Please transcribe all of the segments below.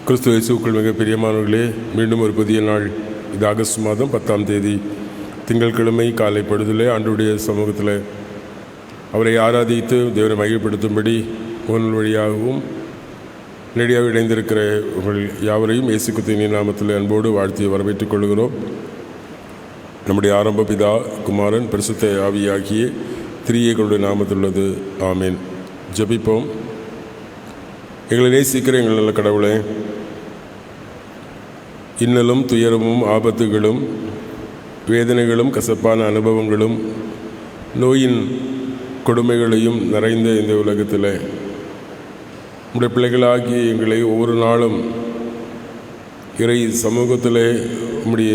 கிறிஸ்துவ இயேசுவுக்குள் மிக பிரியமானவர்களே, மீண்டும் ஒரு புதிய நாள். இது ஆகஸ்ட் மாதம் 10ஆம் தேதி திங்கட்கிழமை காலை பொழுதிலே ஆண்டவருடைய சமூகத்தில் அவரை ஆராதித்து தேவனை மையப்படுத்தும்படி முகநூல் வழியாகவும் நேரடியாக இணைந்திருக்கிற உங்கள் யாவரையும் இயேசு கிறிஸ்துவின் நாமத்தில் அன்போடு வாழ்த்தி வரவேற்றுக் கொள்கிறோம். நம்முடைய ஆரம்ப பிதா, குமாரன், பரிசுத்த ஆவியாகிய திரியேகனுடைய நாமத்தில் உள்ளது. ஆமேன். ஜெபிப்போம். எங்களை நேசிக்கிற எங்கள் நல்ல கடவுளே, இன்னலும் துயரமும் ஆபத்துகளும் வேதனைகளும் கசப்பான அனுபவங்களும் நோயின் கொடுமைகளையும் நிறைந்த இந்த உலகத்தில் உடைய பிள்ளைகளாகி எங்களை ஒவ்வொரு நாளும் இறை சமூகத்திலே உம்முடைய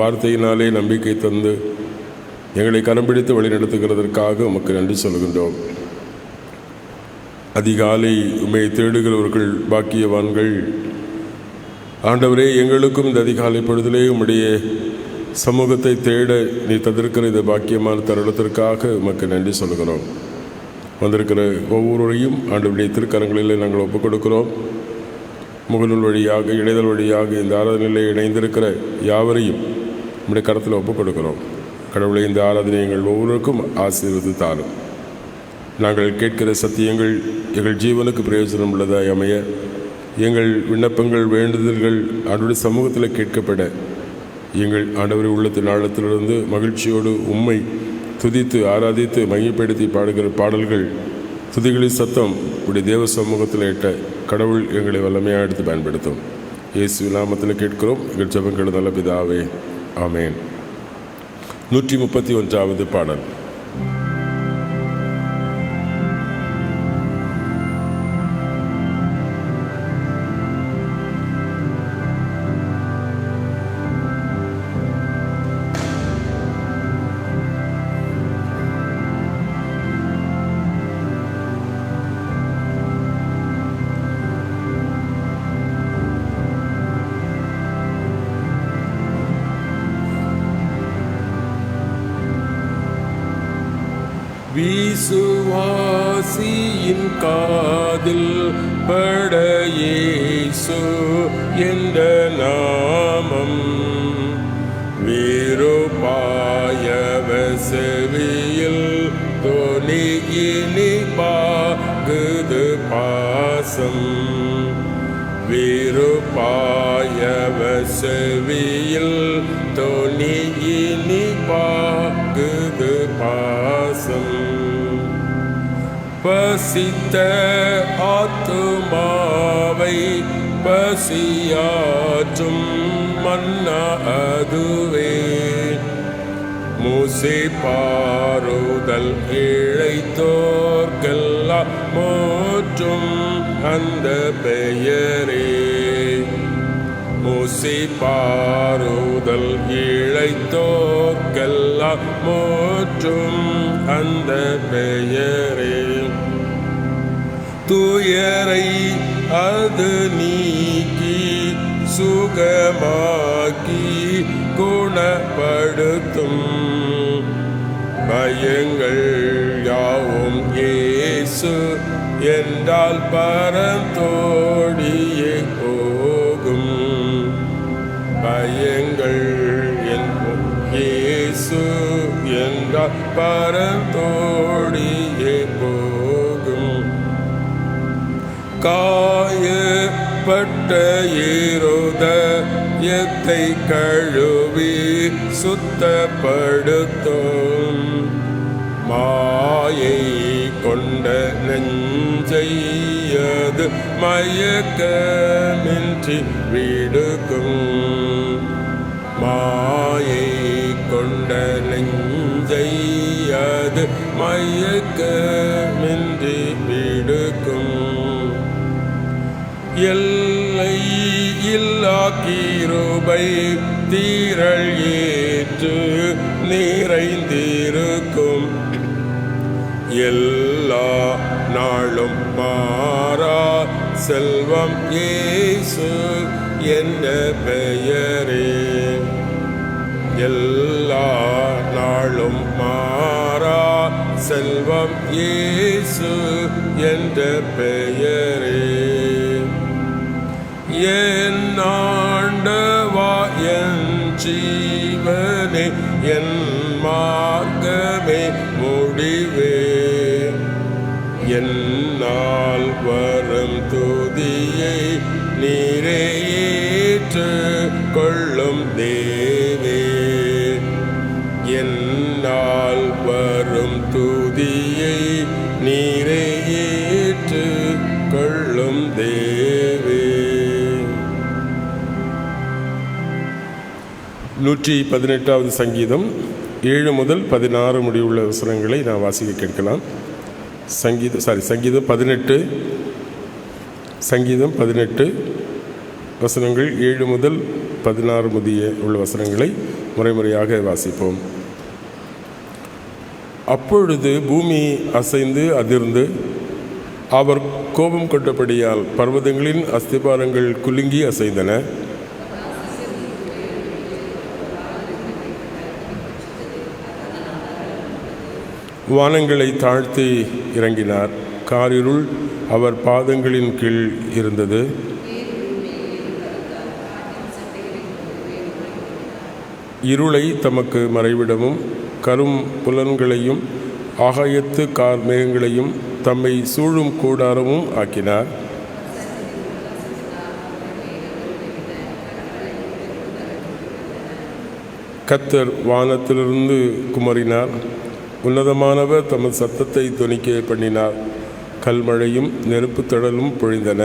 வார்த்தையினாலே நம்பிக்கை தந்து எங்களை கரம் பிடித்து வழிநடத்துகிறதற்காக உமக்கு நன்றி சொல்கின்றோம். அதிகாலை உம்மை தேடுகிறவர்கள் பாக்கியவான்கள். ஆண்டவரே, எங்களுக்கும் இந்த அதிகாலை பொழுதிலே உம்முடைய சமூகத்தை தேட நீ தந்திருக்கிற இந்த பாக்கியமான தருணத்திற்காக உமக்கு நன்றி சொல்கிறோம். வந்திருக்கிற ஒவ்வொருவரையும் ஆண்டவருடைய திருக்கரங்களிலே நாங்கள் ஒப்புக் கொடுக்கிறோம். முகநூல் வழியாக, இணையதள வழியாக இந்த ஆராதனையிலே இணைந்திருக்கிற யாவரையும் நம்முடைய கரத்தில் ஒப்புக் கொடுக்கிறோம். கடவுளை, இந்த ஆராதனை எங்கள் ஒவ்வொருவருக்கும் ஆசீர்வதித்து தாரும். நாங்கள் கேட்கிற சத்தியங்கள் எங்கள் ஜீவனுக்கு பிரயோஜனம் உள்ளதாய் அமைய, எங்கள் விண்ணப்பங்கள், வேண்டுதல்கள் ஆண்டவருடைய சமூகத்தில் கேட்கப்பட, எங்கள் ஆண்டவரை உள்ளத்தின் ஆழத்திலிருந்து மகிழ்ச்சியோடு உம்மை துதித்து ஆராதித்து மையப்படுத்தி பாடுகிற பாடல்கள், துதிகளின் சத்தம் உடைய தேவ சமூகத்தில் ஏற்ற கடவுள் எங்களை வல்லமையாக எடுத்து பயன்படுத்தும். இயேசு நாமத்தில் கேட்கிறோம் எங்கள் ஜெபங்கள் நல்ல பிதாவே. ஆமேன். 131வது பாடல். விசுவாசியின் காதில் பட இயேசு என்ற நாமம் விருப்பாயவ செவியில் தொனி இனிப்பாகுது பாசம். விருப்பாயவ செவியில் தொனி இனிப்பாகுது பாசம். பசித்த ஆத்துமாவை பசியாற்றும் மன்னா அதுவே. மூசை பாருதல் இழைத்தோர்க்கெல்லாம் மோற்றும் அந்த பெயரே. மூசை பாருதல் இழைத்தோர்க்கெல்லாம் மோற்றும் அந்த பெயரே. துயரை அது நீக்கி சுகமாக்கி குணப்படுத்தும். பயங்கள் யாவும் இயேசு என்றால் பரந்தோடியே போகும். பயங்கள் என்போம் இயேசு என்றால் பரந்தோடியே போகும். காயப்பட்ட இருதயத்தை கழுவி சுத்தப்படுத்தும். மாயை கொண்ட நெஞ்சையது மயக்கமின்றி விடுக்கும். மாயை கொண்ட நெஞ்சையது மயக்கமின்றி விடுக்கும். எல்லை இல்லா கிருபை தீரள் ஏற்று நிறைந்திருக்கும். எல்லா நாளும் மாறா செல்வம் இயேசு என்ற பெயரே. எல்லா நாளும் மாறா செல்வம் இயேசு என்ற பெயரே. என் ஆண்டவா என் ஜீவனே என் மார்க்கமே முடிவே என்னால் வரும் துதியை நீரே ஏற்று கொள்ளும் தேவே என்னால் வரும் துதியை நீரே ஏற்று கொள்ளும் தேவே. 118வது சங்கீதம் 7 முதல் 16 முடிவுள்ள வசனங்களை நான் வாசிக்க கேட்கலாம். சங்கீதம் 18 வசனங்கள் 7 முதல் 16 முடிய உள்ள வசனங்களை முறையாக வாசிப்போம். அப்பொழுது பூமி அசைந்து அதிர்ந்து அவர் கோபம் கொண்டபடியால் பர்வதங்களின் அஸ்திபாரங்கள் குலுங்கி அசைந்தன. வானங்களை தாழ்த்தி இறங்கினார். காரிருள் அவர் பாதங்களின் கீழ் இருந்தது. இருளை தமக்கு மறைவிடமும் கரும் புலன்களையும் ஆகாயத்து கார் மேகங்களையும் தம்மை சூழும் கூடாரமும் ஆக்கினார். கர்த்தர் வானத்திலிருந்து குமரினார். உன்னதமானவர் தமது சத்தத்தை தொனிக்க பண்ணினார். கல்மழையும் நெருப்பு தடலும் பொழிந்தன.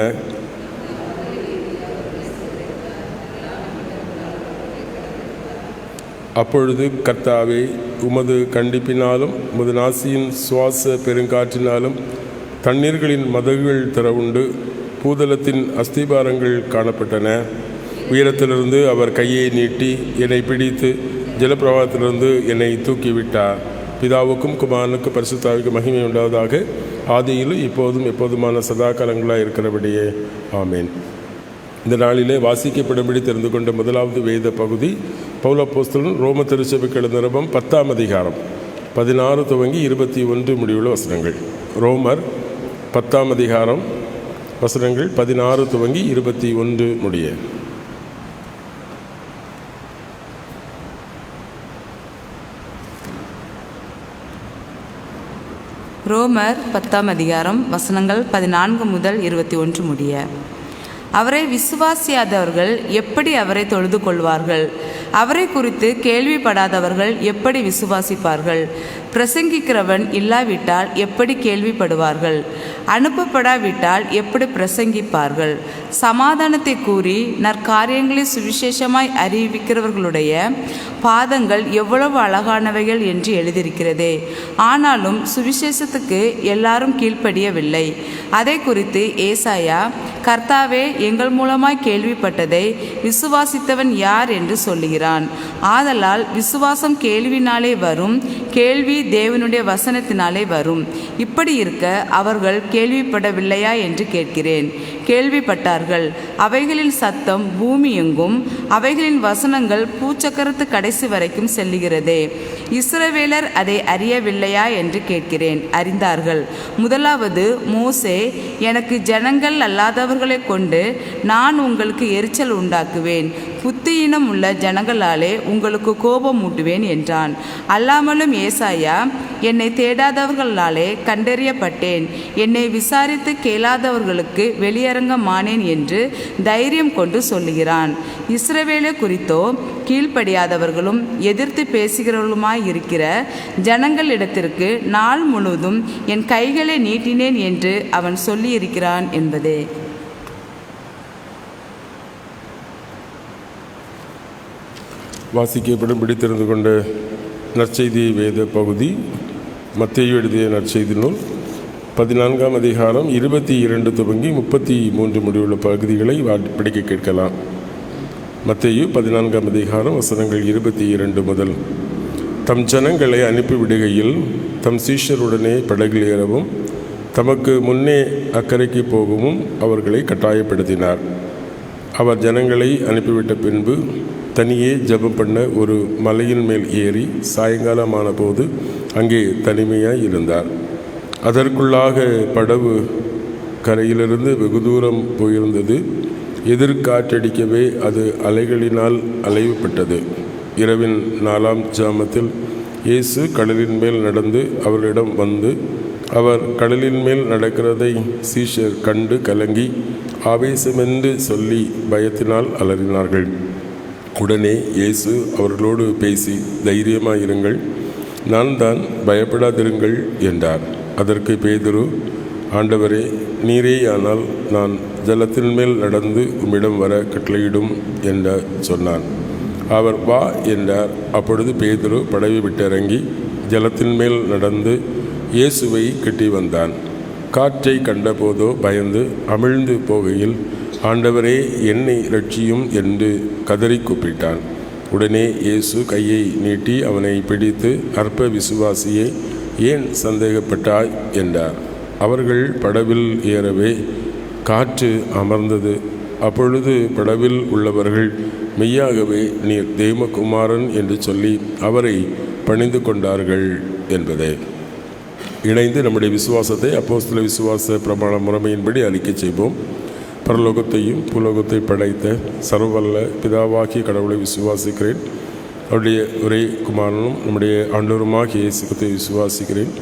அப்பொழுது கர்த்தாவே, உமது கண்டிப்பினாலும் உமது நாசியின் சுவாச பெருங்காற்றினாலும் தண்ணீர்களின் மதகுகள் திறவுண்டு பூதலத்தின் அஸ்திபாரங்கள் காணப்பட்டன. உயரத்திலிருந்து அவர் கையை நீட்டி என்னை பிடித்து ஜலப்பிரவாகத்திலிருந்து என்னை தூக்கிவிட்டார். பிதாவுக்கும் குமாரனுக்கும் பரிசுத்தாவிக்கும் மகிமை உண்டாவதாக, ஆதியிலும் இப்போதும் எப்போதுமான சதா காலங்களாக இருக்கிறபடியே ஆமேன். இந்த நாளிலே வாசிக்கப்படும்படி தெரிந்து கொண்ட முதலாவது வேத பகுதி பவுல் அப்போஸ்தலன் ரோம திருச்சபைக்கு எழுதின நிருபம் 10ஆம் அதிகாரம் 16 துவங்கி 21 முடிவுள்ள வசனங்கள். ரோமர் 10ஆம் அதிகாரம் வசனங்கள் 16 துவங்கி 21 முடிய. ரோமர் 10ஆம் அதிகாரம் வசனங்கள் 14 முதல் 21 முடிய. அவரை விசுவாசியாதவர்கள் எப்படி அவரை தொழுது கொள்வார்கள்? அவரை குறித்து கேள்விப்படாதவர்கள் எப்படி விசுவாசிப்பார்கள்? பிரசங்கிக்கிறவன் இல்லாவிட்டால் எப்படி கேள்விப்படுவார்கள்? அனுப்பப்படாவிட்டால் எப்படி பிரசங்கிப்பார்கள்? சமாதானத்தை கூறி நற்காரியங்களை சுவிசேஷமாய் அறிவிக்கிறவர்களுடைய பாதங்கள் எவ்வளவு அழகானவைகள் என்று எழுதியிருக்கிறதே. ஆனாலும் சுவிசேஷத்துக்கு எல்லாரும் கீழ்ப்படியவில்லை. அதை குறித்து ஏசாயா, கர்த்தாவே, எங்கள் மூலமாய் கேள்விப்பட்டதை விசுவாசித்தவன் யார் என்று சொல்லுகிறான். ஆதலால் விசுவாசம் கேள்வினாலே வரும், கேள்வி தேவனுடைய வசனத்தினாலே வரும். இப்படி இருக்க அவர்கள் கேள்விப்படவில்லையா என்று கேட்கிறேன். கேள்விப்பட்டார்கள். அவைகளின் சத்தம் பூமி எங்கும், அவைகளின் வசனங்கள் பூச்சக்கரத்து கடைசி வரைக்கும் செல்லுகிறதே. இஸ்ரவேலர் அதை அறியவில்லையா என்று கேட்கிறேன். அறிந்தார்கள். முதலாவது மோசே, எனக்கு ஜனங்கள் அல்லாதவர்களை கொண்டு நான் உங்களுக்கு எரிச்சல் உண்டாக்குவேன், புத்தியினம் உள்ள ஜனங்களாலே உங்களுக்கு கோபம் மூட்டுவேன் என்றான். அல்லாமலும் ஏசாயா, என்னை தேடாதவர்களாலே கண்டறியப்பட்டேன், என்னை விசாரித்து கேளாதவர்களுக்கு வெளியரங்கமானேன் என்று தைரியம் கொண்டு சொல்லுகிறான். இஸ்ரவேலை குறித்தோ கீழ்ப்படியாதவர்களும் எதிர்த்து பேசுகிறவர்களுமாய் இருக்கிற ஜனங்களிடத்திற்கு நாள் முழுவதும் என் கைகளை நீட்டினேன் என்று அவன் சொல்லியிருக்கிறான் என்பதே. வாசிக்கப்படும் பிடித்திருந்து கொண்ட நற்செய்தி வேத பகுதி மத்தேயு எழுதிய நற்செய்தி நூல் 14ஆம் அதிகாரம் 22 துவங்கி 33 முடிவுள்ள பகுதிகளை படிக்க கேட்கலாம். மத்தேயு 14ஆம் அதிகாரம் வசனங்கள் 22 முதல். தம் ஜனங்களை அனுப்பிவிடுகையில் தம் சீஷருடனே படகில் ஏறவும் தமக்கு முன்னே அக்கறைக்கு போகவும் அவர்களை கட்டாயப்படுத்தினார். அவர் ஜனங்களை அனுப்பிவிட்ட பின்பு தனியே ஜெபம் பண்ண ஒரு மலையின் மேல் ஏறி சாயங்காலமான போது அங்கே தனிமையாய் இருந்தார். அதற்குள்ளாக படகு கரையிலிருந்து வெகு தூரம் போயிருந்தது. எதிர்காற்றடிக்கவே அது அலைகளினால் அலைவுபட்டது. இரவின் 4ஆம் ஜாமத்தில் இயேசு கடலின் மேல் நடந்து அவர்களிடம் வந்து, அவர் கடலின் மேல் நடக்கிறதை சீஷர் கண்டு கலங்கி ஆவேசமென்று சொல்லி பயத்தினால் அலறினார்கள். உடனே இயேசு அவர்களோடு பேசி, தைரியமாயிருங்கள், நான் தான், பயப்படாதிருங்கள் என்றார். அதற்கு பேதுரு, ஆண்டவரே, நீரேயானால் நான் ஜலத்தின் மேல் நடந்து உம்மிடம் வர கட்டளையிடும் என்று சொன்னான். அவர் வா என்றார். அப்பொழுது பேதுரு படவை விட்டிறங்கி ஜலத்தின் மேல் நடந்து இயேசுவை கிட்டி வந்தான். காற்றை கண்டபோதோ பயந்து அமிழ்ந்து போகையில், ஆண்டவரே, என்னை இரட்சியும் என்று கதறி கூப்பிட்டான். உடனே இயேசு கையை நீட்டி அவனை பிடித்து, அற்ப விசுவாசியே, ஏன் சந்தேகப்பட்டாய் என்றார். அவர்கள் படவில் ஏறவே காற்று அமர்ந்தது. அப்பொழுது படவில் உள்ளவர்கள், மெய்யாகவே நீர் தேவகுமாரன் என்று சொல்லி அவரை பணிந்து கொண்டார்கள் என்பதே. இணைந்து நம்முடைய விசுவாசத்தை அப்போஸ்தல விசுவாச பிரமாண முறைமையின்படி அறிக்கை செய்வோம். பரலோகத்தையும் பூலோகத்தை படைத்த சர்வவல்ல பிதாவாகிய கடவுளை விசுவாசிக்கிறேன். அவருடைய ஒரே குமாரனும் நம்முடைய ஆண்டவருமாகிய இயேசு கிறிஸ்துவை விசுவாசிக்கிறேன்.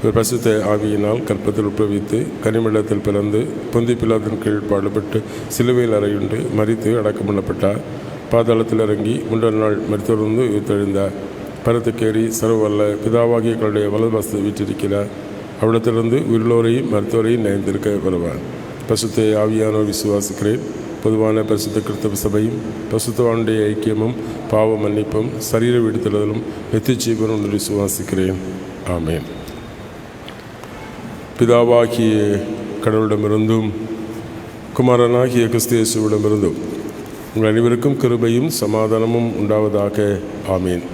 இவர் பரிசுத்த ஆவியினால் கற்பத்தில் உட்பவித்து கனிமண்டலத்தில் பிறந்து பொந்தி பிலாத்தின் கீழ் பாடுபட்டு சிலுவையில் அறையுண்டு மரித்து அடக்கம் பண்ணப்பட்டார். பாதாளத்தில் இறங்கி 3ஆம் நாள் மரித்தொருந்து உயிர்த்தெழுந்தார். பரத்துக்கேறி சர்வவல்ல பிதாவாகிய கடவுளுடைய வலதுபாசத்தை வீற்றிருக்கிறார். அவ்விடத்திலிருந்து உயிரோரையும் மருத்துவரையும் நயந்திருக்க வருவார். பரிசுத்த ஆவியானோர் விசுவாசிக்கிறேன். பொதுவான பரிசுத்த கிறிஸ்தவ சபையும் பரிசுத்தவானுடைய ஐக்கியமும் பாவ மன்னிப்பும் சரீர விடுதலும் நித்திய ஜீவனும் என்று விசுவாசிக்கிறேன். ஆமென். பிதாவாகிய கடவுளிடமிருந்தும் குமாரனாகிய கிறிஸ்து இயேசுவிடமிருந்தும் உங்கள் அனைவருக்கும் கிருபையும் சமாதானமும் உண்டாவதாக. ஆமீன்.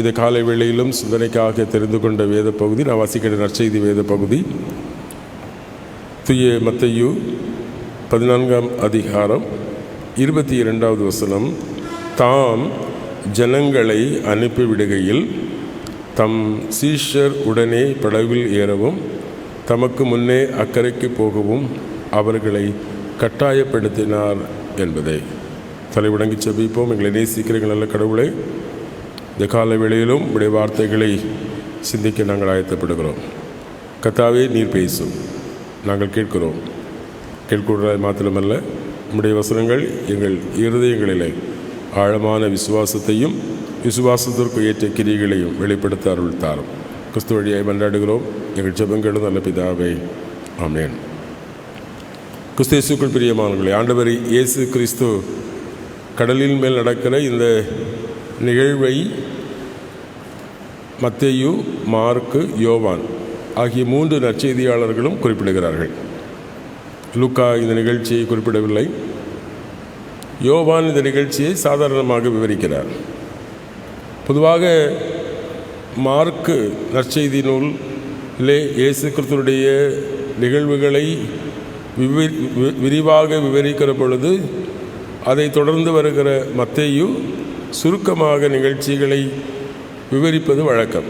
இது காலை வேளையிலும் சிந்தனைக்காக தெரிந்து கொண்ட வேத பகுதி, நான் வாசிக்கிற நற்செய்தி வேத பகுதி, தூய மத்தேயு 14ஆம் அதிகாரம் 22வது வசனம். தாம் ஜனங்களை அனுப்பிவிடுகையில் தம் சீஷர் உடனே படவில் ஏறவும் தமக்கு முன்னே அக்கறைக்கு போகவும் அவர்களை கட்டாயப்படுத்தினார் என்பதை தலைவணங்கி செபிப்போம். எங்களை நேசிக்கிற நல்ல கடவுளை, இந்த கால வேளையிலும் உடைய வார்த்தைகளை சிந்திக்க நாங்கள் ஆயத்தப்படுகிறோம். கர்த்தாவே, நீர் பேசும், நாங்கள் கேட்கிறோம். கேட்கிறதாய் மாத்திரமல்ல, நம்முடைய வசனங்கள் எங்கள் இருதயங்களிலே ஆழமான விசுவாசத்தையும் விசுவாசத்திற்கு ஏற்ற கிரியைகளையும் வெளிப்படுத்த அருள் தாரும். கிறிஸ்து வழியாய் மன்றாடுகிறோம் எங்கள் ஜெபங்களும் நல்ல பிதாவே. ஆமென். கிறிஸ்து இயேசுக்குள் பிரியமானவர்களே, ஆண்டவர் இயேசு கிறிஸ்து கடலின் மேல் நடக்கிற இந்த நிகழ்வை மத்தேயு, மார்க்கு, யோவான் ஆகிய 3 நற்செய்தியாளர்களும் குறிப்பிடுகிறார்கள். லூக்கா இந்த நிகழ்ச்சியை குறிப்பிடவில்லை. யோவான் இந்த நிகழ்ச்சியை சாதாரணமாக விவரிக்கிறார். பொதுவாக மார்க்கு நற்செய்தி நூலிலே இயேசு கிறிஸ்துவுடைய நிகழ்வுகளை விரிவாக விவரிக்கிற பொழுது அதை தொடர்ந்து வருகிற மத்தேயு சுருக்கமாக நிகழ்ச்சிகளை விவரிப்பது வழக்கம்.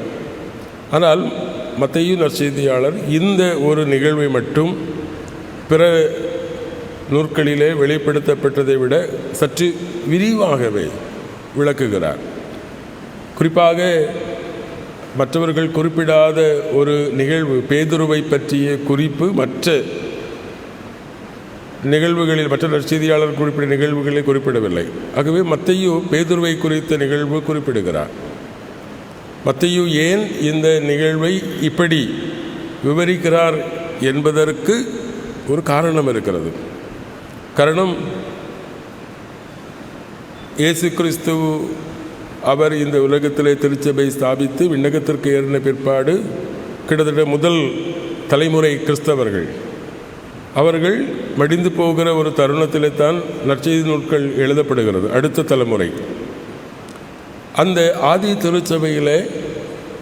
ஆனால் மத்தேயு நற்செய்தியாளர் இந்த ஒரு நிகழ்வை மட்டும் பிற நூற்களிலே வெளிப்படுத்தப்பட்டதை விட சற்று விரிவாகவே விளக்குகிறார். குறிப்பாக மற்றவர்கள் குறிப்பிடாத ஒரு நிகழ்வு, பேதுருவை பற்றிய குறிப்பு மற்ற நிகழ்வுகளில், மற்ற நற்செய்தியாளர் குறிப்பிட்ட நிகழ்வுகளை குறிப்பிடவில்லை. ஆகவே மத்தேயு பேதுருவை குறித்த நிகழ்வு குறிப்பிடுகிறார். மத்தேயு ஏன் இந்த நிகழ்வை இப்படி விவரிக்கிறார் என்பதற்கு ஒரு காரணம் இருக்கிறது. காரணம், இயேசு கிறிஸ்து அவர் இந்த உலகத்திலே திருச்சபை ஸ்தாபித்து விண்ணகத்திற்கு ஏறின பிற்பாடு கிட்டத்தட்ட முதல் தலைமுறை கிறிஸ்தவர்கள் அவர்கள் மடிந்து போகிற ஒரு தருணத்திலே தான் நற்செய்தி நூல்கள் எழுதப்படுகிறது. அடுத்த தலைமுறை அந்த ஆதி திருச்சபையிலே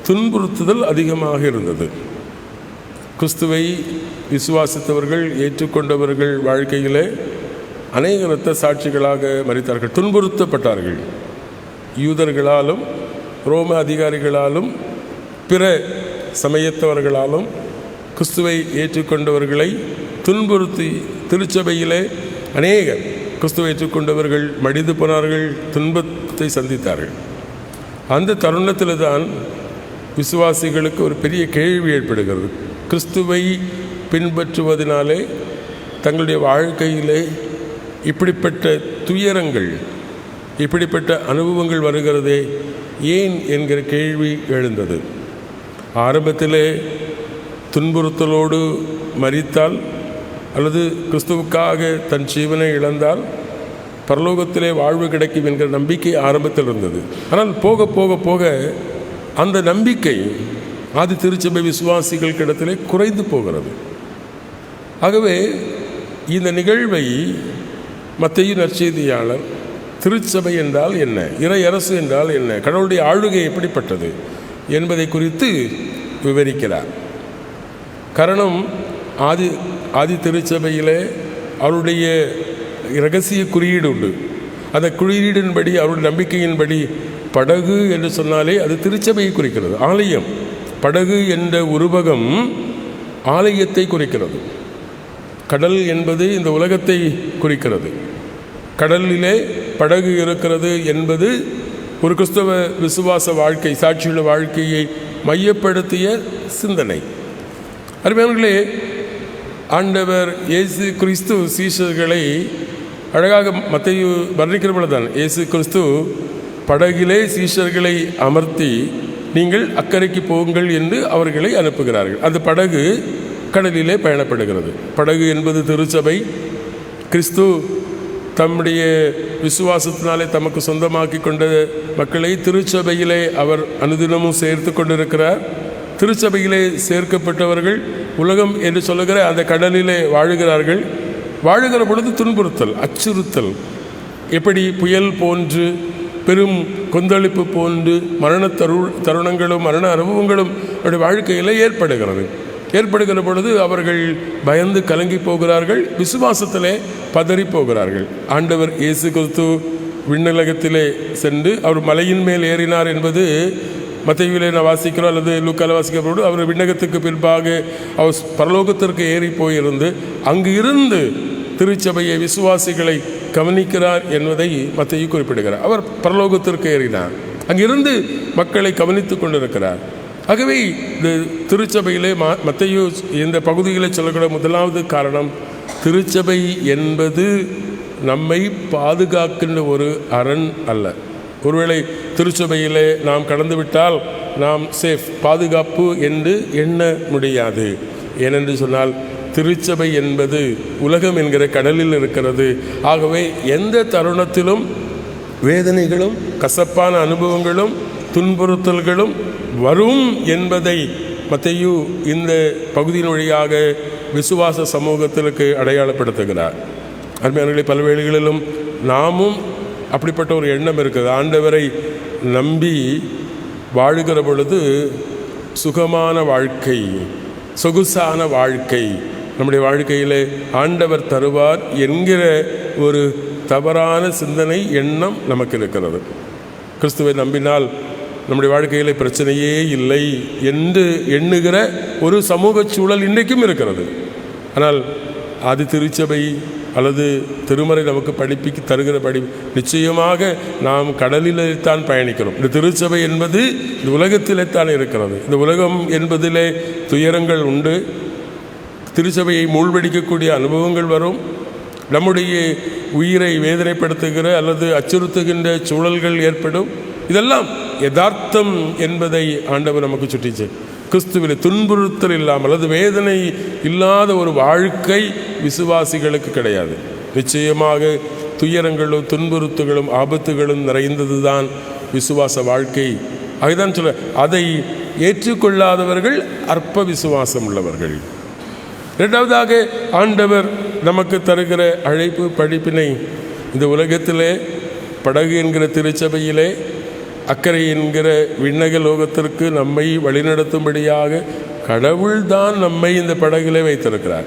துன்புறுத்துதல் அதிகமாக இருந்தது. கிறிஸ்துவை விசுவாசித்தவர்கள், ஏற்றுக்கொண்டவர்கள் வாழ்க்கையிலே அநேக இரத்த சாட்சிகளாக மரித்தார்கள், துன்புறுத்தப்பட்டார்கள். யூதர்களாலும் ரோம அதிகாரிகளாலும் பிற சமயத்தவர்களாலும் கிறிஸ்துவை ஏற்றுக்கொண்டவர்களை துன்புறுத்தி திருச்சபையிலே அநேகர் கிறிஸ்துவை ஏற்றுக்கொண்டவர்கள் மடிந்து போனார்கள், துன்பத்தை சந்தித்தார்கள். அந்த தருணத்தில் தான் விசுவாசிகளுக்கு ஒரு பெரிய கேள்வி ஏற்படுகிறது. கிறிஸ்துவை பின்பற்றுவதனாலே தங்களுடைய வாழ்க்கையிலே இப்படிப்பட்ட துயரங்கள், இப்படிப்பட்ட அனுபவங்கள் வருகிறதே ஏன் என்கிற கேள்வி எழுந்தது. ஆரம்பத்திலே துன்புறுத்தலோடு மரித்தால் அல்லது கிறிஸ்துவுக்காக தன் ஜீவனை இழந்தால் பரலோகத்திலே வாழ்வு கிடைக்கும் என்கிற நம்பிக்கை ஆரம்பத்தில் இருந்தது. ஆனால் போக போக போக அந்த நம்பிக்கை ஆதி திருச்சபை விசுவாசிகள் இடத்திலே குறைந்து போகிறது. ஆகவே இந்த நிகழ்வை மத்தேயு நற்செய்தியாளர் திருச்சபை என்றால் என்ன, இறை அரசு என்றால் என்ன, கடவுளுடைய ஆளுகை எப்படிப்பட்டது என்பதை குறித்து விவரிக்கிறார். காரணம், ஆதி திருச்சபையிலே அவருடைய இரகசிய குறியீடு உண்டு. அந்த குறியீடின்படி, அவருடைய நம்பிக்கையின்படி படகு என்று சொன்னாலே அது திருச்சபையை குறிக்கிறது. ஆலயம், படகு என்ற உருவகம் ஆலயத்தை குறிக்கிறது. கடல் என்பது இந்த உலகத்தை குறிக்கிறது. கடலிலே படகு இருக்கிறது என்பது ஒரு கிறிஸ்தவ விசுவாச வாழ்க்கை, சாட்சியுள்ள வாழ்க்கையை மையப்படுத்திய சிந்தனை. அருமையானவர்களே, ஆண்டவர் இயேசு கிறிஸ்து சீஷர்களை அழகாக மத்தேயு வர்ணிக்கிறபொழுதுதான் இயேசு கிறிஸ்து படகிலே சீஷர்களை அமர்த்தி நீங்கள் அக்கறைக்கு போங்கள் என்று அவர்களை அனுப்புகிறார்கள். அந்த படகு கடலிலே பயணப்படுகிறது. படகு என்பது திருச்சபை. கிறிஸ்து தம்முடைய விசுவாசத்தினாலே தமக்கு சொந்தமாக்கி கொண்ட மக்களை திருச்சபையிலே அவர் அனுதினமும் சேர்த்து கொண்டிருக்கிறார். திருச்சபையிலே சேர்க்கப்பட்டவர்கள் உலகம் என்று சொல்லுகிற அந்த கடலிலே வாழுகிறார்கள். வாழுகிற பொழுது துன்புறுத்தல், அச்சுறுத்தல், எப்படி புயல் போன்று, பெரும் கொந்தளிப்பு போன்று மரண தருணங்களும் மரண அனுபவங்களும் அவருடைய வாழ்க்கையில் ஏற்படுகிற பொழுது அவர்கள் பயந்து கலங்கி போகிறார்கள், விசுவாசத்திலே பதறி போகிறார்கள். ஆண்டவர் இயேசு கிறிஸ்து விண்ணுலகத்திலே சென்று அவர் மலையின் மேல் ஏறினார் என்பது மத்தேயுவிலே நான் வாசிக்கிறோம் அல்லது லூக்கால வாசிக்கிறோடு, அவர் விண்ணகத்துக்கு பின்பாக அவர் பரலோகத்திற்கு ஏறி போயிருந்து அங்கு இருந்து திருச்சபையை விசுவாசிகளை கவனிக்கிறார் என்பதை மத்தேயு குறிப்பிடுகிறார். அவர் பரலோகத்திற்கு ஏறினார், அங்கிருந்து மக்களை கவனித்து கொண்டிருக்கிறார். ஆகவே இந்த திருச்சபையிலே மத்தேயு இந்த பகுதிகளை சொல்லக்கூடிய முதலாவது காரணம், திருச்சபை என்பது நம்மை பாதுகாக்கின்ற ஒரு அரண் அல்ல. ஒருவேளை திருச்சபையிலே நாம் கடந்துவிட்டால் நாம் சேஃப், பாதுகாப்பு என்று எண்ண முடியாது. ஏனென்று சொன்னால் திருச்சபை என்பது உலகம் என்கிற கடலில் இருக்கிறது. ஆகவே எந்த தருணத்திலும் வேதனைகளும் கசப்பான அனுபவங்களும் துன்புறுத்தல்களும் வரும் என்பதை மத்தேயு இந்த பகுதியின் வழியாக விசுவாச சமூகத்திற்கு அடையாளப்படுத்துகிறார். அருமையானவர்களே, பல வேளைகளிலும் நாமும் அப்படிப்பட்ட ஒரு எண்ணம் இருக்குது. ஆண்டவரை நம்பி வாழுகிற பொழுது சுகமான வாழ்க்கை, சொகுசான வாழ்க்கை நம்முடைய வாழ்க்கையிலே ஆண்டவர் தருவார் என்கிற ஒரு தவறான சிந்தனை, எண்ணம் நமக்கு இருக்கிறது. கிறிஸ்துவை நம்பினால் நம்முடைய வாழ்க்கையில் பிரச்சனையே இல்லை என்று எண்ணுகிற ஒரு சமூக சூழல் இன்றைக்கும் இருக்கிறது. ஆனால் ஆதி திருச்சபை அல்லது திருமறை நமக்கு படிப்பிக்கு தருகிற நிச்சயமாக நாம் கடலிலே தான் பயணிக்கிறோம். இந்த திருச்சபை என்பது இந்த உலகத்திலே தான் இருக்கிறது. இந்த உலகம் என்பதிலே துயரங்கள் உண்டு, திருச்சபையை மூழ்கடிக்கக்கூடிய அனுபவங்கள் வரும், நம்முடைய உயிரை வேதனைப்படுத்துகிற அல்லது அச்சுறுத்துகின்ற சூழல்கள் ஏற்படும். இதெல்லாம் யதார்த்தம் என்பதை ஆண்டவர் நமக்கு சுட்டிச்சு. கிறிஸ்துவிலே துன்புறுத்தல் இல்லாமல் அல்லது வேதனை இல்லாத ஒரு வாழ்க்கை விசுவாசிகளுக்கு கிடையாது. நிச்சயமாக துயரங்களும் துன்புறுத்துகளும் ஆபத்துகளும் நிறைந்தது தான் விசுவாச வாழ்க்கை. அதுதான் சொல்ல, அதை ஏற்றுக்கொள்ளாதவர்கள் அற்ப விசுவாசம் உள்ளவர்கள். இரண்டாவதாக ஆண்டவர் நமக்கு தருகிற அழைப்பு படிப்பினை, இந்த உலகத்திலே படகு என்கிற திருச்சபையிலே அக்கறை என்கிற விண்ணக லோகத்திற்கு நம்மை வழிநடத்தும்படியாக கடவுள்தான் நம்மை இந்த படகிலே வைத்திருக்கிறார்,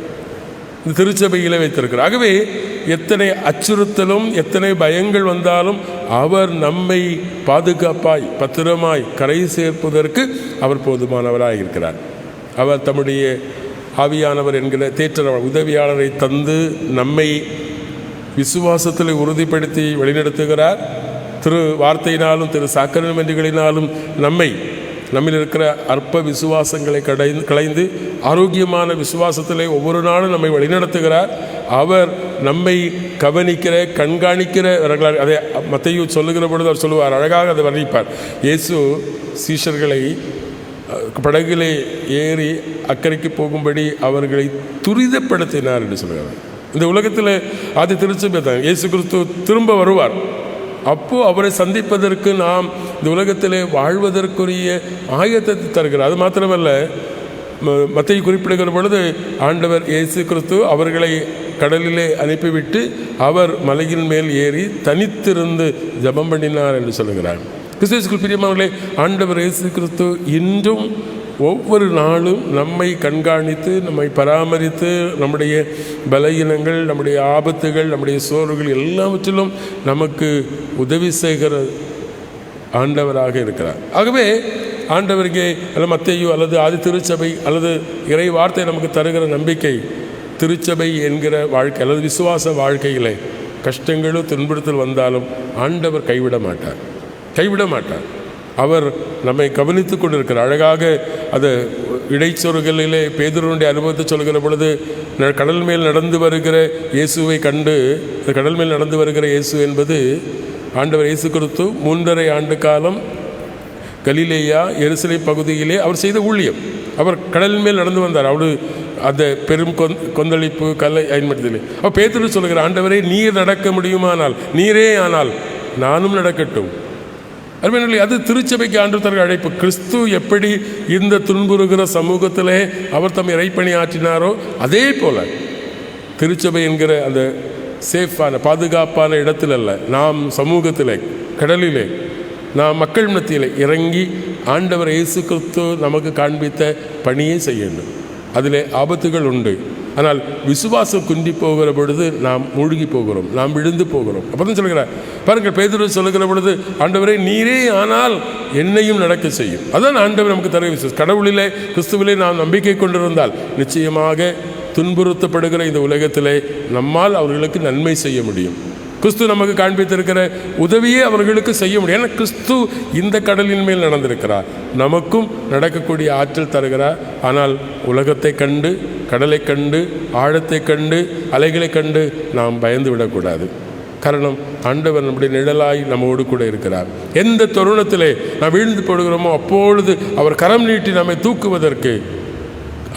இந்த திருச்சபையிலே வைத்திருக்கிறார். ஆகவே எத்தனை அச்சுறுத்தலும் எத்தனை பயங்கள் வந்தாலும் அவர் நம்மை பாதுகாப்பாய் பத்திரமாய் கரை சேர்ப்பதற்கு அவர் போதுமானவராக இருக்கிறார். அவர் தம்முடைய ஆவியானவர் என்கிற தேற்ற உதவியாளரை தந்து நம்மை விசுவாசத்தில் உறுதிப்படுத்தி வழிநடத்துகிறார். திரு வார்த்தையினாலும் திரு சாக்கிரமென்றுகளினாலும் நம்மில் இருக்கிற அற்ப விசுவாசங்களை களைந்து ஆரோக்கியமான விசுவாசத்திலே ஒவ்வொரு நாளும் நம்மை வழிநடத்துகிறார். அவர் நம்மை கண்காணிக்கிறவர்களால் அதை மத்தேயு சொல்லுகிற பொழுது அவர் சொல்லுவார், அழகாக அதை வர்ணிப்பார். இயேசு சீஷர்களை படகிலே ஏறி அக்கறைக்கு போகும்படி அவர்களை துரிதப்படுத்தினார் என்று சொல்கிறார். இந்த உலகத்தில் ஆதி திருச்சபை தான் இயேசு கிறிஸ்து திரும்ப வருவார். அப்போது அவரை சந்திப்பதற்கு நாம் இந்த உலகத்திலே வாழ்வதற்குரிய ஆயத்தத்தை தருகிறார். அது மாத்திரமல்ல, மத்தேயு குறிப்பிடுகிற பொழுது ஆண்டவர் இயேசு கிறிஸ்து அவர்களை கடலிலே அனுப்பிவிட்டு அவர் மலையின் மேல் ஏறி தனித்திருந்து ஜெபம் பண்ணினார் என்று சொல்லுகிறார். கிறிஸ்துவுக்குள் பிரியமானவர்களே, ஆண்டவர் இயேசு கிறிஸ்து இன்றும் ஒவ்வொரு நாளும் நம்மை கண்காணித்து நம்மை பராமரித்து நம்முடைய பலகீனங்கள், நம்முடைய ஆபத்துகள், நம்முடைய சோர்வுகள் எல்லாவற்றிலும் நமக்கு உதவி செய்கிற ஆண்டவராக இருக்கிறார். ஆகவே ஆண்டவருக்கு அல்லது மத்தேயு அல்லது ஆதி திருச்சபை அல்லது இறை வார்த்தை நமக்கு தருகிற நம்பிக்கை, திருச்சபை என்கிற வாழ்க்கை அல்லது விசுவாச வாழ்க்கையிலே கஷ்டங்களும் துன்புறுத்தல் வந்தாலும் ஆண்டவர் கைவிட மாட்டார். அவர் நம்மை கவனித்து கொண்டிருக்கிறார். அழகாக அது இடைச்சொருகளிலே பேதுருவுடைய அனுபவத்தை சொல்கிற பொழுது, கடல் மேல் நடந்து வருகிற இயேசுவை கண்டு, கடல் மேல் நடந்து வருகிற இயேசு என்பது ஆண்டவர் இயேசு கிறிஸ்து 3.5 ஆண்டு காலம் கலிலேயா எருசலேம் பகுதியிலே அவர் செய்த ஊழியம். அவர் கடல் மேல் நடந்து வந்தார். அவரு அந்த பெரும் கொந்தளிப்பு கல்லை பயன்படுத்தலை. அவர் பேதுரு சொல்கிற, ஆண்டவரே நீர் நடக்க முடியுமானால், நீரே ஆனால் நானும் நடக்கட்டும். அது திருச்சபைக்கு ஆண்டு தர அழைப்பு. கிறிஸ்து எப்படி இந்த துன்புறுகிற சமூகத்திலே அவர் தம் இறைப்பணி ஆற்றினாரோ அதே போல திருச்சபை என்கிற அந்த சேஃபான பாதுகாப்பான இடத்தில் அல்ல, நாம் சமூகத்திலே, கடலிலே, நாம் மக்கள் மத்தியிலே இறங்கி ஆண்டவர் இயேசு கிறிஸ்து நமக்கு காண்பித்த பணியை செய்யணும். அதிலே ஆபத்துகள் உண்டு. ஆனால் விசுவாசம் குன்றி போகிற பொழுது நாம் மூழ்கி போகிறோம், நாம் விழுந்து போகிறோம். அப்போ தான் சொல்கிறார் பாருங்கள், பேதுரு சொல்லுகிற பொழுது, ஆண்டவரே நீரே ஆனால் என்னையும் நடக்க செய்யும். அதான் ஆண்டவர் நமக்கு தர விசுவாசம். கடவுளிலே, கிறிஸ்துவிலே நாம் நம்பிக்கை கொண்டிருந்தால் நிச்சயமாக துன்புறுத்தப்படுகிற இந்த உலகத்திலே நம்மால் அவர்களுக்கு நன்மை செய்ய முடியும். கிறிஸ்து நமக்கு காண்பித்திருக்கிற உதவியே அவர்களுக்கு செய்ய முடியும். ஏன்னா கிறிஸ்து இந்த கடலின் மேல் நடந்திருக்கிறார், நமக்கும் நடக்கக்கூடிய ஆற்றல் தருகிறார். ஆனால் உலகத்தை கண்டு, கடலை கண்டு, ஆழத்தை கண்டு, அலைகளை கண்டு நாம் பயந்து விடக்கூடாது. காரணம், ஆண்டவர் நம்முடைய நிழலாய் நம்மோடு கூட இருக்கிறார். எந்த தருணத்திலே நாம் வீழ்ந்து போடுகிறோமோ அப்பொழுது அவர் கரம் நீட்டி நம்மை தூக்குவதற்கு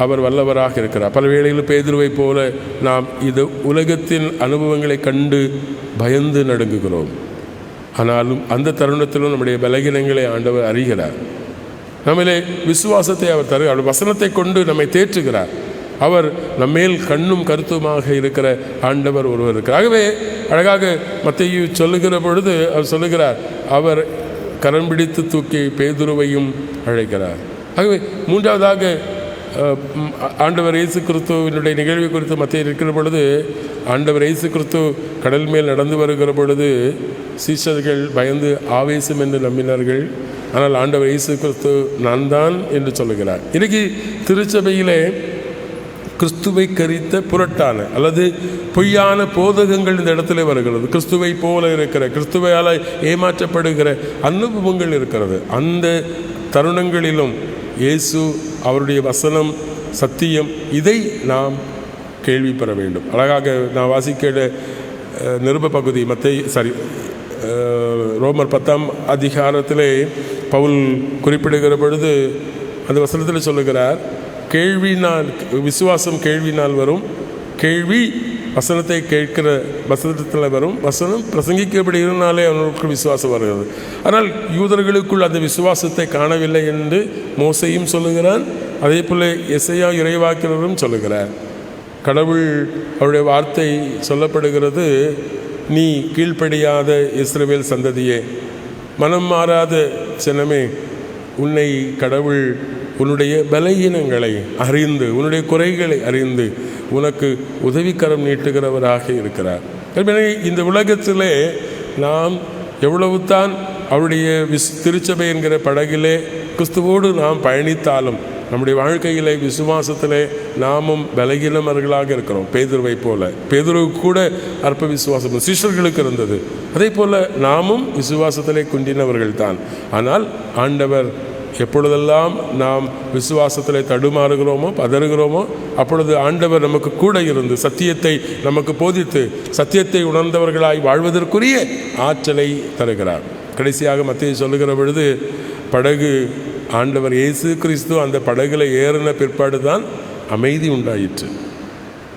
அவர் வல்லவராக இருக்கிறார். பல வேளைகளில் பேதுருவை போல நாம் இது உலகத்தின் அனுபவங்களை கண்டு பயந்து நடுங்குகிறோம். ஆனாலும் அந்த தருணத்திலும் நம்முடைய பலகீனங்களை ஆண்டவர் அறிகிறார். நம்மளே விசுவாசத்தை அவர் தருகிறார். வசனத்தை கொண்டு நம்மை தேற்றுகிறார். அவர் நம்மேல் கண்ணும் கருத்துமாக இருக்கிற ஆண்டவர் ஒருவர் இருக்கிறார். ஆகவே அழகாக மத்தேயு சொல்லுகிற பொழுது அவர் சொல்லுகிறார், அவர் கரம் பிடித்து தூக்கி பேதுருவையும் அழைக்கிறார். ஆகவே மூன்றாவதாக ஆண்டவர் இயேசு கிறிஸ்துவினுடைய நிகழ்வை குறித்து மத்திய இருக்கிற பொழுது, ஆண்டவர் இயேசு கிறிஸ்து கடல் மேல் நடந்து வருகிற பொழுது சீஷர்கள் பயந்து ஆவேசம் என்று நம்பினார்கள். ஆனால் ஆண்டவர் இயேசு கிறிஸ்து நான் தான் என்று சொல்லுகிறார். இன்றைக்கு திருச்சபையிலே கிறிஸ்துவை கரித்த புரட்டான அல்லது பொய்யான போதகங்கள் இந்த இடத்துல வருகிறது. கிறிஸ்துவை போல இருக்கிற, கிறிஸ்துவையால் ஏமாற்றப்படுகிற அனுபவங்கள் இருக்கிறது. அந்த தருணங்களிலும் இயேசு, அவருடைய வசனம், சத்தியம், இதை நாம் கேள்வி பெற வேண்டும். அழகாக நான் வாசிக்கிற நிருப பகுதி ரோமர் 10ஆம் அதிகாரத்திலே பவுல் குறிப்பிடுகிற பொழுது அந்த வசனத்தில் சொல்லுகிறார், கேள்வினால் விசுவாசம் கேள்வினால் வரும், கேள்வி வசனத்தை கேட்கிற வசனத்தில் வரும், வசனம் பிரசங்கிக்கப்படுகிறனாலே அவர்களுக்கு விசுவாசம் வருகிறது. ஆனால் யூதர்களுக்குள் அந்த விசுவாசத்தை காணவில்லை என்று மோசையும் சொல்லுகிறான். அதே போல் எசையா இறைவாக்கினரும் சொல்லுகிறார். கடவுள் அவருடைய வார்த்தை சொல்லப்படுகிறது, நீ கீழ்ப்படியாத இஸ்ரவேல் சந்ததியே, மனம் மாறாத சினமே, உன்னை கடவுள் உன்னுடைய பலகீனங்களை அறிந்து, உன்னுடைய குறைகளை அறிந்து உனக்கு உதவிக்கரம் நீட்டுகிறவராக இருக்கிறார். இந்த உலகத்திலே நாம் எவ்வளவுதான் அவருடைய திருச்சபை என்கிற படகிலே கிறிஸ்துவோடு நாம் பயணித்தாலும் நம்முடைய வாழ்க்கையிலே விசுவாசத்திலே நாமும் பலகீனமர்களாக இருக்கிறோம். பேதுருவை போல, பேதுருவுக்கு கூட அற்ப விசுவாசம் சீஷர்களுக்கு இருந்தது. அதே போல நாமும் விசுவாசத்திலே குன்றினவர்கள் தான். ஆனால் ஆண்டவர் எப்பொழுதெல்லாம் நாம் விசுவாசத்தில் தடுமாறுகிறோமோ, பதறுகிறோமோ, அப்பொழுது ஆண்டவர் நமக்கு கூட இருந்து சத்தியத்தை நமக்கு போதித்து சத்தியத்தை உணர்ந்தவர்களாய் வாழ்வதற்குரிய ஆற்றலை தருகிறார். கடைசியாக மத்தேயு சொல்லுகிற பொழுது, படகு ஆண்டவர் இயேசு கிறிஸ்து அந்த படகுல ஏறின பிற்பாடு தான் அமைதி உண்டாயிற்று.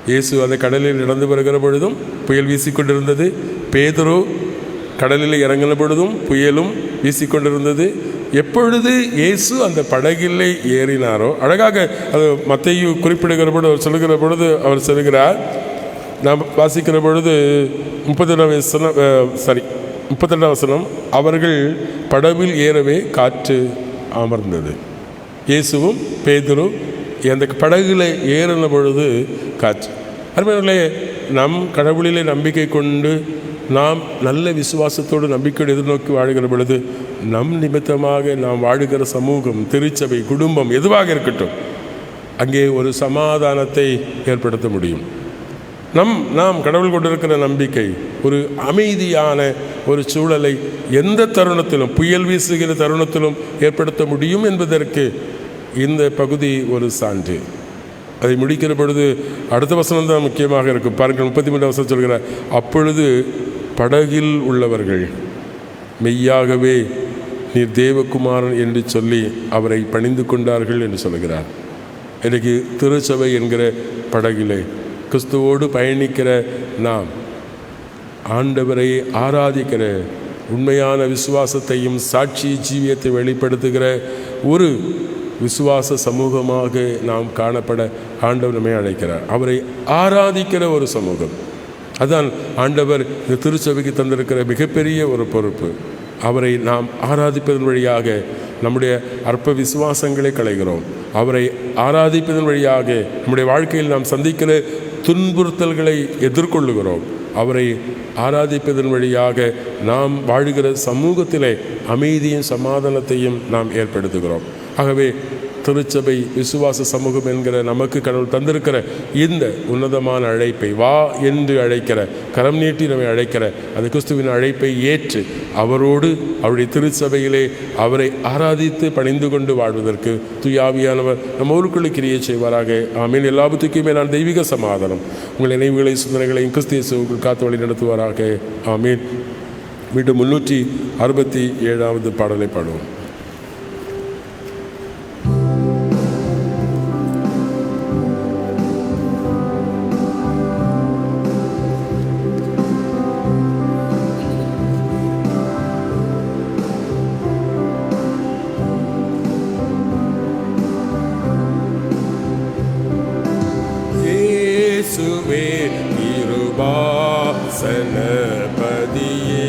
இயேசு அந்த கடலில் நடந்து வருகிற பொழுதும் புயல் வீசிக்கொண்டிருந்தது. பேதுரு கடலில் இறங்கின பொழுதும் புயலும் வீசிக்கொண்டிருந்தது. எப்பொழுது இயேசு அந்த படகிலே ஏறினாரோ, அழகாக அது மத்தேயு குறிப்பிடுகிற பொழுது அவர் சொல்லுகிற பொழுது அவர் சொல்லுகிறார், நாம் வாசிக்கிற பொழுது 32 வசனம், அவர்கள் படவில் ஏறவே காற்று அமர்ந்தது. இயேசுவும் பேதுரு அந்த படகுல ஏறின பொழுது காற்று. அருமையானவர்களே, நம் கடவுளிலே நம்பிக்கை கொண்டு நாம் நல்ல விசுவாசத்தோடு நம்பிக்கையோடு எதிர்நோக்கி வாழ்கிற பொழுது நம் நிமித்தமாக நாம் வாழுகிற சமூகம், திருச்சபை, குடும்பம் எதுவாக இருக்கட்டும், அங்கே ஒரு சமாதானத்தை ஏற்படுத்த முடியும். நாம் கடவுள் கொண்டிருக்கிற நம்பிக்கை ஒரு அமைதியான ஒரு சூழலை எந்த தருணத்திலும், புயல் வீசுகிற தருணத்திலும் ஏற்படுத்த முடியும் என்பதற்கு இந்த பகுதி ஒரு சான்று. அதை முடிக்கிற பொழுது அடுத்த வசனம் தான் முக்கியமாக இருக்கும். பாருங்கள், 33 வசனம் சொல்கிறார், அப்பொழுது படகில் உள்ளவர்கள் மெய்யாகவே நீர் தேவகுமாரன் என்று சொல்லி அவரை பணிந்து கொண்டார்கள் என்று சொல்கிறார். இன்றைக்கு திருச்சபை என்கிற படகிலே கிறிஸ்துவோடு பயணிக்கிற நாம் ஆண்டவரை ஆராதிக்கிற உண்மையான விசுவாசத்தையும் சாட்சி ஜீவியத்தை வெளிப்படுத்துகிற ஒரு விசுவாச சமூகமாக நாம் காணப்பட ஆண்டவர் நம்மை அழைக்கிறார். அவரை ஆராதிக்கிற ஒரு சமூகம், அதான் ஆண்டவர் இந்த திருச்சபைக்கு தந்திருக்கிற மிகப்பெரிய ஒரு பொறுப்பு. அவரை நாம் ஆராதிப்பதன் வழியாக நம்முடைய அற்ப விசுவாசங்களை களைகிறோம். அவரை ஆராதிப்பதன் வழியாக நம்முடைய வாழ்க்கையில் நாம் சந்திக்கிற துன்புறுத்தல்களை எதிர்கொள்ளுகிறோம். அவரை ஆராதிப்பதன் வழியாக நாம் வாழுகிற சமூகத்திலே அமைதியும் சமாதானத்தையும் நாம் ஏற்படுத்துகிறோம். ஆகவே திருச்சபை விசுவாச சமூகம் என்கிற நமக்கு கடவுள் தந்திருக்கிற இந்த உன்னதமான அழைப்பை, வா என்று அழைக்கிற, கரம் நீட்டி நம்மை அழைக்கிற அந்த கிறிஸ்துவின் அழைப்பை ஏற்று அவரோடு அவருடைய திருச்சபையிலே அவரை ஆராதித்து பணிந்து கொண்டு வாழ்வதற்கு தூயாவியானவர் நம்ம ஊருக்குள்ளே கிரியை செய்வாராக. ஆமீன். எல்லா புத்திக்குமே நான் தெய்வீக சமாதானம் உங்கள் நினைவுகளை சிந்தனைகளையும் கிறிஸ்து இயேசுவுக்குள் காத்து வழி நடத்துவாராக. ஆமீன். மீண்டும் 367வது பாடலை பாடுவோம். கிருபாசனபதியே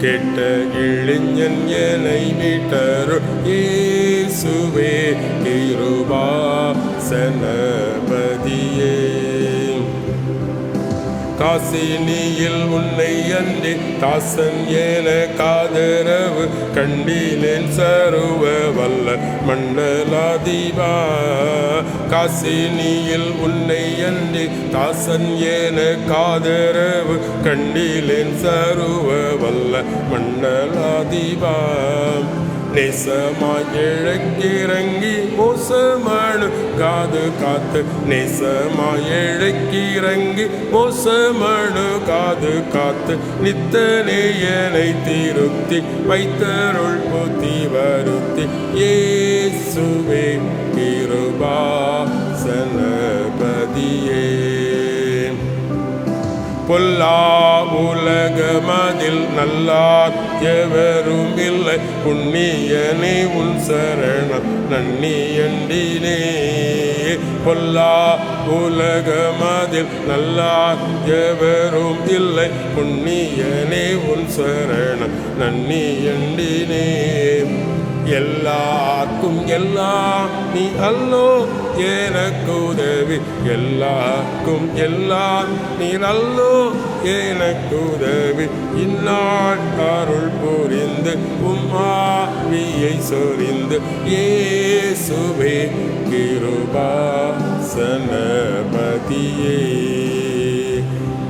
கெட்ட இளைஞன் என்னை மீட்டரு இயேசுவே கிருபாசனபதியே காசினியில் உன்னை அன்றி தாசன் என காதரவு கண்டிலேன் சருவ வல்ல மண்டலாதிபா. காசினியில் உன்னை அன்றி தாசன் என காதரவு கண்டிலேன் சருவ வல்ல மண்டலாதிபா. நேசமாய் இழக்கிறங்கி மோசமனு காது காத்து, நேசமாய் இழக்கிறங்கி மோசமனு காது காத்து, நித்தனேயனை திருத்தி வைத்தருள் புத்தி வருத்தி இயேசுவே கிருபாசனபதியே. பொல்லா உலகமதில் நல்லார் எவரும் இல்லை, புண்ணியனே உன் சரணம் நன்னியண்டினே. பொல்லா உலகமதில் நல்லார் எவரும் இல்லை, புண்ணியனே உன் சரணம் நன்னியண்டினே. எல்லாருக்கும் எல்லாம் நீ அல்லோ எனக்கு உதவி, எல்லாருக்கும் எல்லாம் நீ அல்லோ எனக்கு உதவி. இந்நாள் அருள் புரிந்து உம்மாவியை சொரிந்து இயேசுவே கிருபாசனபதியே,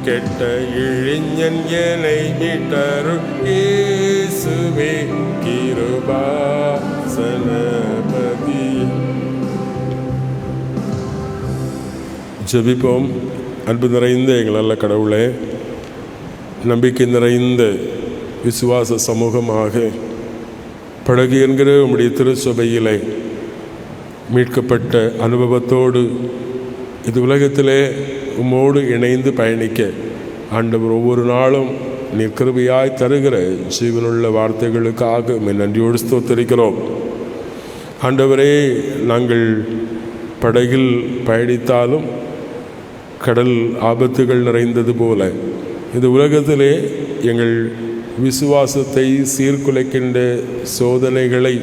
கெட்ட இழிஞன் என்னை மீட்டருள் இயேசுவே கிருபாசனபதி. ஜெபிப்போம். அன்பு நிறைந்த எங்கள் நல்ல கடவுளே, நம்பிக்கை நிறைந்த விசுவாச சமூகமாக படகு என்கிற உம்முடைய திருச்சபையிலே மீட்கப்பட்ட அனுபவத்தோடு இது உலகத்திலே உம்மோடு இணைந்து பயணிக்க ஆண்டவர் ஒவ்வொரு நாளும் நீர் கிருபையாய் தருகிற ஜீவனுள்ள வார்த்தைகளுக்காக நன்றியோடு ஸ்தோத்திரிக்கிறோம். ஆண்டவரே, நாங்கள் படகில் பயணித்தாலும் கடல் ஆபத்துகள் நிறைந்தது போல இந்த உலகத்திலே எங்கள் விசுவாசத்தை சீர்குலைக்கின்ற சோதனைகளை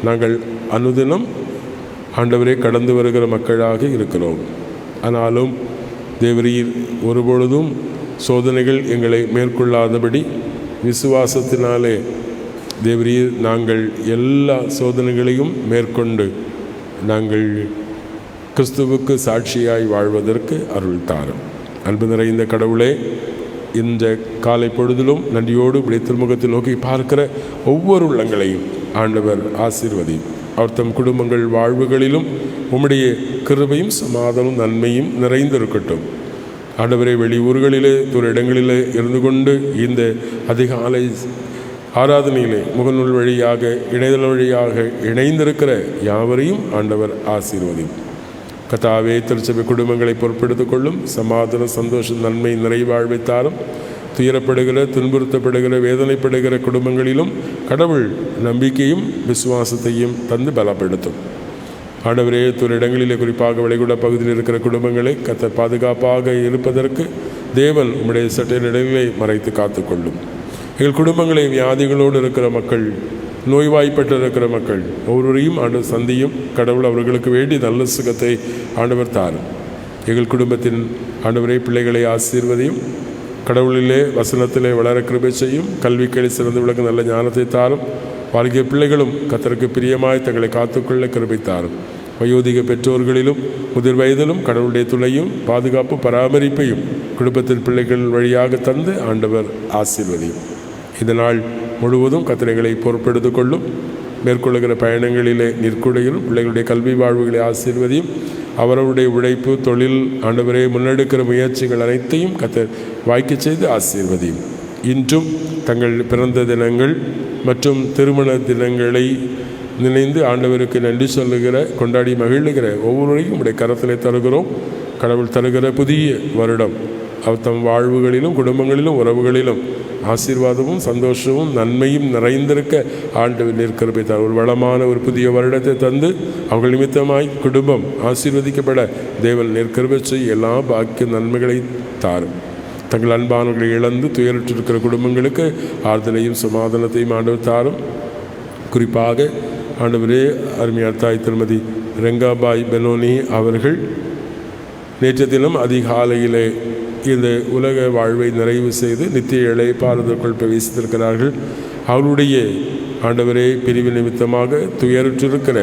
நாங்கள் அனுதினம் ஆண்டவரே கடந்து வருகிற மக்களாக இருக்கிறோம். ஆனாலும் தேவரீர் ஒருபொழுதும் சோதனைகள் எங்களை மேற்கொள்ளாதபடி விசுவாசத்தினாலே தேவரீர் நாங்கள் எல்லா சோதனைகளையும் மேற்கொண்டு நாங்கள் கிறிஸ்துவுக்கு சாட்சியாய் வாழ்வதற்கு அருள் தாரும். அன்பு நிறைந்த கடவுளே, இந்த காலை பொழுதிலும் நன்றியோடு இப்படி திருமுகத்தில் நோக்கி பார்க்கிற ஒவ்வொரு உள்ளங்களையும் ஆண்டவர் ஆசீர்வதியும். அவர் தம் குடும்பங்கள் வாழ்வுகளிலும் உம்முடைய கிருபையும் சமாதானம் நன்மையும் நிறைந்திருக்கட்டும். ஆண்டவரை வெளியூர்களிலே தூர இடங்களிலே இருந்து கொண்டு இந்த அதிகாலை ஆராதனையிலே முகநூல் வழியாக இணையதள வழியாக இணைந்திருக்கிற யாவரையும் ஆண்டவர் ஆசீர்வதியும். கர்த்தாவே, திருச்சபை குடும்பங்களை பொறுப்பெடுத்துக் கொள்ளும். சமாதான சந்தோஷம் நன்மை நிறைவாழ்வை தாரும். துயரப்படுகிற துன்புறுத்தப்படுகிற வேதனைப்படுகிற குடும்பங்களிலும் கடவுள் நம்பிக்கையும் விசுவாசத்தையும் தந்து பலப்படுத்தும். ஆண்டவரே, தூர இடங்களிலே குறிப்பாக வளைகுடா பகுதியில் இருக்கிற குடும்பங்களை கர்த்தர் பாதுகாப்பாக இருப்பதற்கு தேவன் உம்முடைய சட்டையிலே மறைத்து காத்துக்கொள்ளும். எங்கள் குடும்பங்களை வியாதிகளோடு இருக்கிற மக்கள், நோய்வாய்ப்பட்டு இருக்கிற மக்கள் ஒவ்வொருவரையும் ஆண்டவர் சந்தியும். கடவுள் அவர்களுக்கு வேண்டி நல்ல சுகத்தை ஆண்டவர் தாரும். எங்கள் குடும்பத்தின் ஆண்டவரே பிள்ளைகளை ஆசீர்வதியும். கடவுளிலே வசனத்திலே வளர கிருபை செய்யும். கல்விகளை சிறந்து விளக்கு நல்ல ஞானத்தை தாரும். வாழ்க்கை பிள்ளைகளும் கர்த்தருக்கு பிரியமாய் தங்களை காத்துக்கொள்ள கிருபை தாரும். வயோதிக பெற்றோர்களிலும் முதிர் வயதிலும் கடவுளுடைய துணையும் பாதுகாப்பு பராமரிப்பையும் குடும்பத்தின் பிள்ளைகள் வழியாக தந்து ஆண்டவர் ஆசீர்வதியும். இந்த நாள் முழுவதும் கர்த்தரை பொறுப்பெடுத்துக் கொள்ளும். மேற்கொள்ளுகிற பயணங்களிலே நிற்குடையிலும் பிள்ளைகளுடைய கல்வி வாழ்வுகளை ஆசீர்வதியும். அவருடைய உழைப்பு தொழில் ஆண்டவரே முன்னெடுக்கிற முயற்சிகள் அனைத்தையும் கர்த்தர் வாய்க்க செய்து ஆசீர்வதியும். இன்றும் தங்கள் பிறந்த தினங்கள் மற்றும் திருமண தினங்களை நினைந்து ஆண்டவருக்கு நன்றி சொல்லுகிற கொண்டாடி மகிழ்கிற ஒவ்வொருவரையும் உடைய கரத்திலே தருகிறோம். கடவுள் தருகிற புதிய வருடம் அவர் தம் வாழ்வுகளிலும் குடும்பங்களிலும் உறவுகளிலும் ஆசீர்வாதமும் சந்தோஷமும் நன்மையும் நிறைந்திருக்க ஆண்டவர் நிற்கிறப்பை தர ஒரு வளமான ஒரு புதிய வருடத்தை தந்து அவர்கள் நிமித்தமாய் குடும்பம் ஆசீர்வதிக்கப்பட தேவன் நிற்கிறப்பை செய்ய எல்லா பாக்கிய நன்மைகளை தாரும். தங்கள் அன்பானவர்களை இழந்து துயரிட்டிருக்கிற குடும்பங்களுக்கு ஆறுதலையும் சமாதானத்தையும் ஆண்டவர் தாரும். குறிப்பாக ஆண்டவரே, அருமையார் தாய் திருமதி ரெங்காபாய் பெனோனி அவர்கள் நேற்று தினம் அதிகாலையிலே இந்த உலக வாழ்வை நிறைவு செய்து நித்திய இளைப்பாறுதலுக்குள் பிரவேசித்திருக்கிறார்கள். அவருடைய ஆண்டவரே பிரிவு நிமித்தமாக துயருற்றிருக்கிற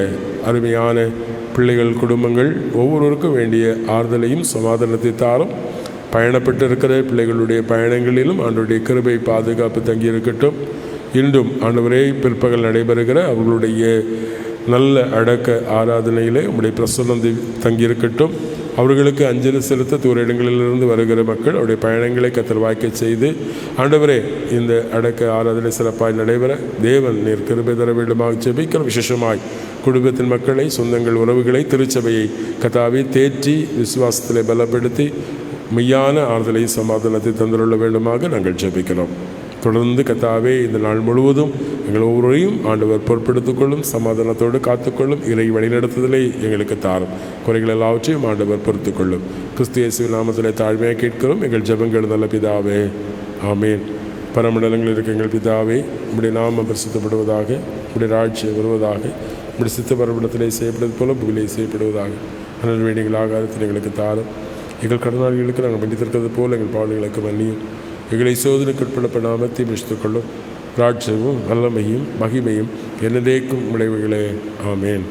அருமையான பிள்ளைகள் குடும்பங்கள் ஒவ்வொருவருக்கும் வேண்டிய ஆறுதலையும் சமாதானத்தை தாரும். பயணப்பட்டிருக்கிற பிள்ளைகளுடைய பயணங்களிலும் ஆண்டவருடைய கிருபை பாதுகாப்பு தங்கியிருக்கட்டும். இன்றும் ஆண்டவரே பிற்பகல் நடைபெறுகிற அவர்களுடைய நல்ல அடக்க ஆராதனையிலே உம்முடைய பிரசன்னம் தங்கியிருக்கட்டும். அவர்களுக்கு அஞ்சலி செலுத்த தூர இடங்களிலிருந்து வருகிற மக்கள் அவருடைய பயணங்களை கர்த்தர் வாய்க்க செய்து ஆண்டவரே இந்த அடக்க ஆராதனை சிறப்பாய் நடைபெற தேவன் நீர் கிருபை தர வேண்டுமாக ஜெபிக்கிற. விசேஷமாய் குடும்பத்தின் மக்களை, சொந்தங்கள், உறவுகளை, திருச்சபையை கர்த்தாவே தேற்றி விசுவாசத்திலே பலப்படுத்தி மெய்யான ஆறுதலை சமாதானத்தை தந்துள்ள வேண்டுமாக நாங்கள் ஜெபிக்கிறோம். தொடர்ந்து கர்த்தாவே இந்த நாள் முழுவதும் எங்கள் ஒவ்வொருவரையும் ஆண்டவர் பொறுப்பெடுத்துக் கொள்ளும். சமாதானத்தோடு காத்துக்கொள்ளும். இறை வழிநடத்துதலை எங்களுக்கு தாரும். குறைகள் எல்லாவற்றையும் ஆண்டவர் பொறுத்துக் கொள்ளும். கிறிஸ்து இயேசுவின் நாமத்திலே தாழ்மையாக கேட்கிறோம் எங்கள் ஜெபங்கள் நல்ல பிதாவே, ஆமேன். பரமண்டலங்களில் இருக்க எங்கள் பிதாவே, உம்முடைய நாமம் பரிசுத்தப்படுவதாக. உடைய ராட்சியம் வருவதாக. உடைய சித்த பரப்பிடத்திலே செய்யப்படுவது போல புகழை செய்யப்படுவதாக. அனல் வேண்டிகள் ஆகாரத்தில் எங்களுக்கு தாரும். எங்கள் கடனாளிகளுக்கு நாங்கள் மன்னித்திருக்கிறது போல் எங்கள் பாவங்களுக்கு மன்னியும். எங்களை சோதனைக்கு உட்படப்படாமல் தீமிஷ்த்துக் கொள்ளும். ராட்சியமும் வல்லமையும் மகிமையும் என்னதேக்கும் விளைவுகளே. ஆமேன்.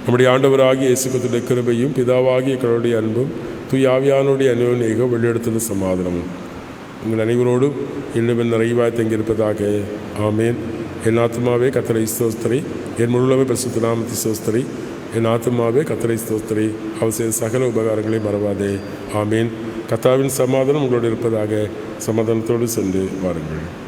நம்முடைய ஆண்டவராகிய இயேசு கிறிஸ்துவின் கிருபையும் பிதாவாகிய கடவுளுடைய அன்பும் தூய ஆவியானுடைய அந்யோன்யம் வெளியெடுத்தது சமாதானமும் உங்கள் அனைவரோடும் இன்னும் நிறைவாய் தங்கியிருப்பதாக. ஆமேன். என் ஆத்மாவே கர்த்தரை ஸ்தோத்திரி, என் முழுமை பரிசுத்த நாமத்தை ஸ்தோத்திரி. என் ஆத்மாவே கர்த்தரை ஸ்தோத்திரி, அவர் செய்த சகல உபகாரங்களை மறவாதே. ஆமேன். கர்த்தாவின் சமாதானம் உங்களோடு இருப்பதாக. சமாதானத்தோடு சென்று வாருங்கள்.